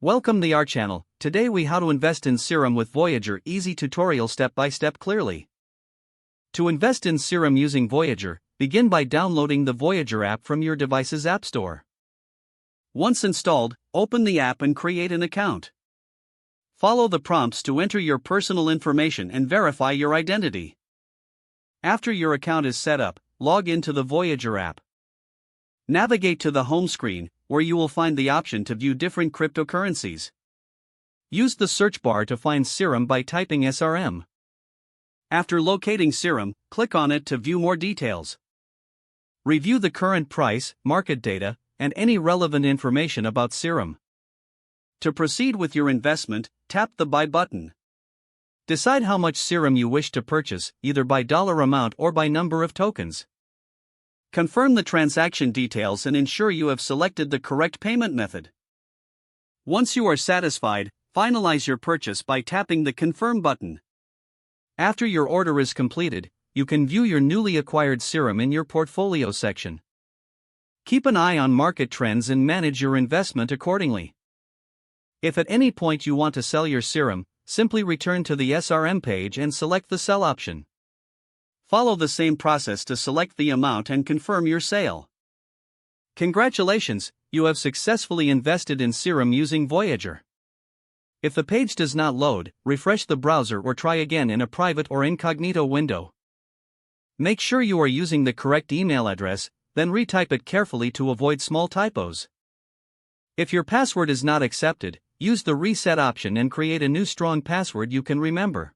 Welcome to our channel. Today we how to invest in Serum with Voyager, easy tutorial step by step clearly. To invest in Serum using Voyager, begin by downloading the Voyager app from your device's app store. Once installed, open the app and create an account. Follow the prompts to enter your personal information and verify your identity. After your account is set up, log into the Voyager app. Navigate to the home screen, where you will find the option to view different cryptocurrencies. Use the search bar to find Serum by typing SRM. After locating Serum, click on it to view more details. Review the current price, market data, and any relevant information about Serum. To proceed with your investment, tap the Buy button. Decide how much Serum you wish to purchase, either by dollar amount or by number of tokens. Confirm the transaction details and ensure you have selected the correct payment method. Once you are satisfied, finalize your purchase by tapping the Confirm button. After your order is completed, you can view your newly acquired Serum in your portfolio section. Keep an eye on market trends and manage your investment accordingly. If at any point you want to sell your Serum, simply return to the SRM page and select the Sell option. Follow the same process to select the amount and confirm your sale. Congratulations, you have successfully invested in Serum using Voyager. If the page does not load, refresh the browser or try again in a private or incognito window. Make sure you are using the correct email address, then retype it carefully to avoid small typos. If your password is not accepted, use the Reset option and create a new strong password you can remember.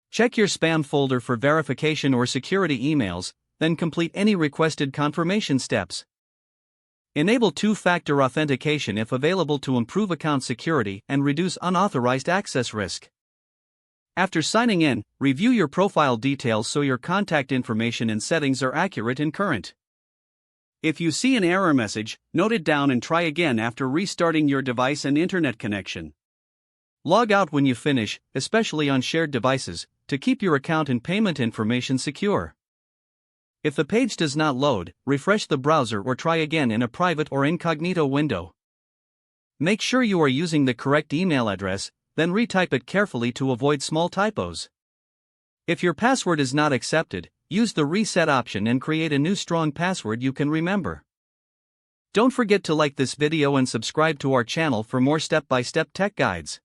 Check your spam folder for verification or security emails, then complete any requested confirmation steps. Enable two-factor authentication if available to improve account security and reduce unauthorized access risk. After signing in, review your profile details so your contact information and settings are accurate and current. If you see an error message, note it down and try again after restarting your device and internet connection. Log out when you finish, especially on shared devices, to keep your account and payment information secure. If the page does not load, refresh the browser or try again in a private or incognito window. Make sure you are using the correct email address, then retype it carefully to avoid small typos. If your password is not accepted, use the Reset option and create a new strong password you can remember. Don't forget to like this video and subscribe to our channel for more step-by-step tech guides.